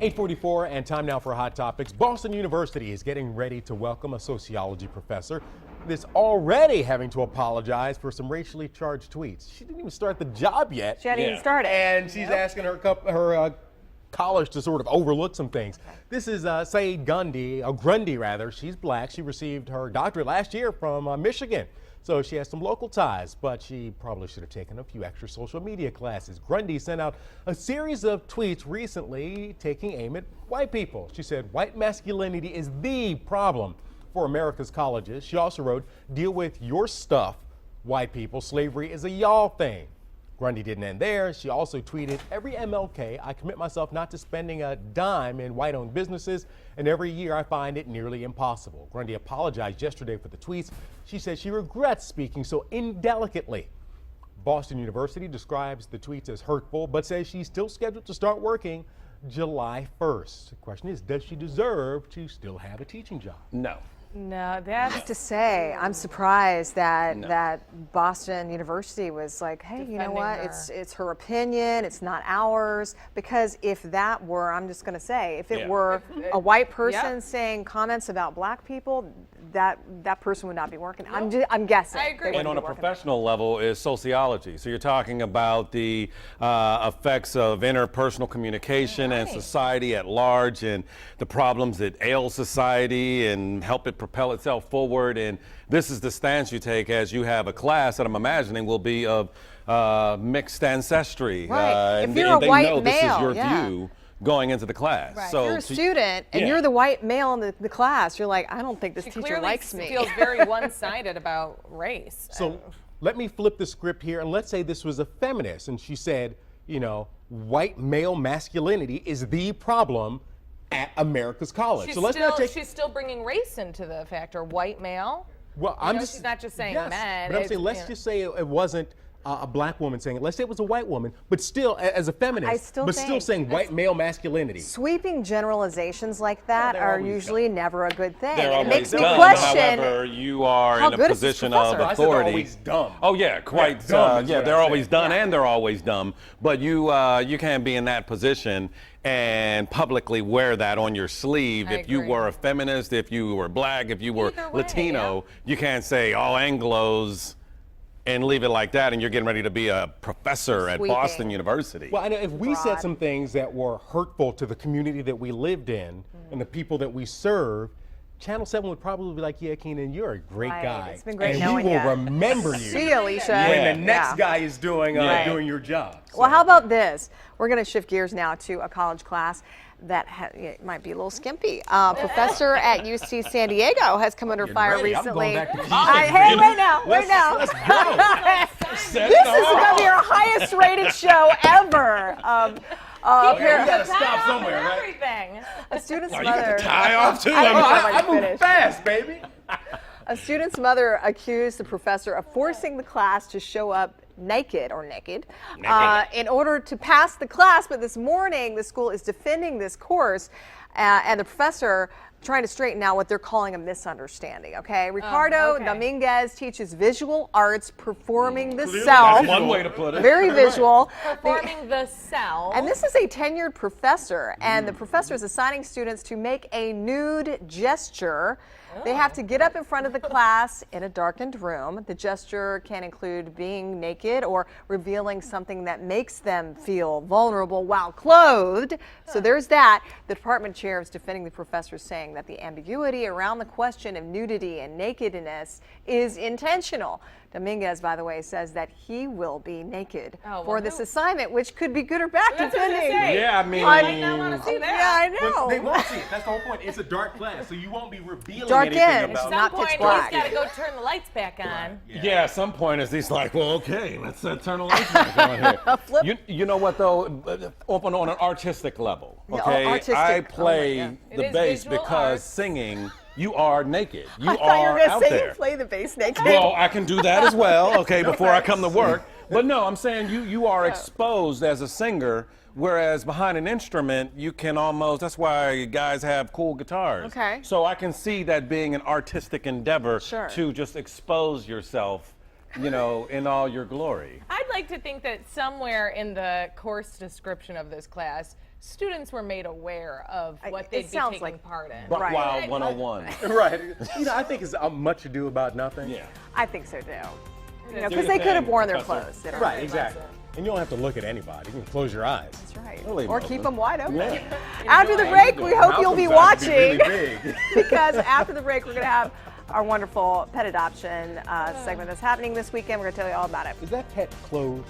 8:44 and time now for Hot Topics. Boston University is getting ready to welcome a sociology professor that's already having to apologize for some racially charged tweets. She didn't even start the job yet. She hadn't even started. And she's asking her college to sort of overlook some things. This is Saeed Grundy rather. She's black. She received her doctorate last year from Michigan. So she has some local ties, but she probably should have taken a few extra social media classes. Grundy sent out a series of tweets recently taking aim at white people. She said white masculinity is the problem for America's colleges. She also wrote, "Deal with your stuff, white people. Slavery is a y'all thing." Grundy didn't end there. She also tweeted, "Every MLK, I commit myself not to spending a dime in white-owned businesses, and every year I find it nearly impossible." Grundy apologized yesterday for the tweets. She said she regrets speaking so indelicately. Boston University describes the tweets as hurtful, but says she's still scheduled to start working July 1st. The question is, does she deserve to still have a teaching job? No. No, I have to say, I'm surprised that Boston University was like, hey, you know what? It's her opinion. It's not ours. Because if that were, I'm just going to say, if it were a white person saying comments about black people, that person would not be working. No. I'm guessing. I agree. And on a professional level is sociology. So you're talking about the effects of interpersonal communication and society at large, and the problems that ail society and help it propel itself forward. And this is the stance you take as you have a class that I'm imagining will be of mixed ancestry. Right. And if you're a they white know male, this is your view going into the class. Right. So if you're a student and you're the white male in the class, you're like, I don't think this teacher likes me. She feels very one-sided about race. So let me flip the script here, and let's say this was a feminist, and she said, you know, white male masculinity is the problem at America's college. She's still bringing race into the factor. White male. Well, she's not just saying men. But I'm saying, let's just say it wasn't a black woman saying it. Let's say it was a white woman, but still, as a feminist, still saying white male masculinity. Sweeping generalizations like that are usually never a good thing. They're it makes me dumb. question. However, you are in a position of authority. I said they're always dumb. Oh yeah, quite. They're always done and they're always dumb. But you can't be in that position and publicly wear that on your sleeve. If you were a feminist, if you were black, if you were Latino, you can't say all Anglos and leave it like that, and you're getting ready to be a professor at Boston University. Well, I know if we said some things that were hurtful to the community that we lived in and the people that we serve, Channel 7 would probably be like, yeah, Keenan, you're a great guy. It's been great and knowing we will remember you. See you, Alicia. When the next guy is doing your job. So. Well, how about this? We're going to shift gears now to a college class that it might be a little skimpy. Professor at UC San Diego has come under fire recently. I'm going back to hey, wait now. Let's go. This is going to be our highest rated show ever. You gotta stop somewhere, right? Everything. A student's You mother. got the tie off too. I move fast, baby. A student's mother accused the professor of forcing the class to show up naked in order to pass the class. But this morning, the school is defending this course, and the professor trying to straighten out what they're calling a misunderstanding. Okay, Ricardo Dominguez teaches visual arts, performing the self. That's one way to put it. Very visual. Performing the self. And this is a tenured professor, and the professor is assigning students to make a nude gesture. They have to get up in front of the class in a darkened room. The gesture can include being naked or revealing something that makes them feel vulnerable while clothed. So there's that. The department chair is defending the professor, saying that the ambiguity around the question of nudity and nakedness is intentional. Dominguez, by the way, says that he will be naked for this assignment, which could be good or bad, depending. Yeah, I mean, I might not want to see that. Yeah, I know. But they won't see it. That's the whole point. It's a dark class, so you won't be revealing anything At about some point, pitch black. he's got to go turn the lights back on. Yeah, at some point, it's he's like, well, okay, let's turn the lights back on here. You know what, though? On an artistic level, okay? I play the bass because singing, you are naked. You I thought you were out say there. You play the bass naked. Well, I can do that as well, okay, before I come to work. But no, I'm saying you are exposed as a singer, whereas behind an instrument, you can almost, that's why guys have cool guitars. Okay. So I can see that being an artistic endeavor to just expose yourself, you know, in all your glory. I'd like to think that somewhere in the course description of this class, students were made aware of what it they'd be sounds taking like- part in. Buck Right. Wild 101. Right. You know, I think it's much ado about nothing. Yeah. I think so too. You know, Do because your they could have thing, worn their Professor. clothes. They don't Right, really- exactly. And you don't have to look at anybody. You can close your eyes. That's right. Or leave Or them keep open. them wide open. Yeah. After the break, we hope you'll be Malcolm's eyes watching. would be really big. Because after the break, we're going to have our wonderful pet adoption segment that's happening this weekend. We're going to tell you all about it. Is that pet clothes?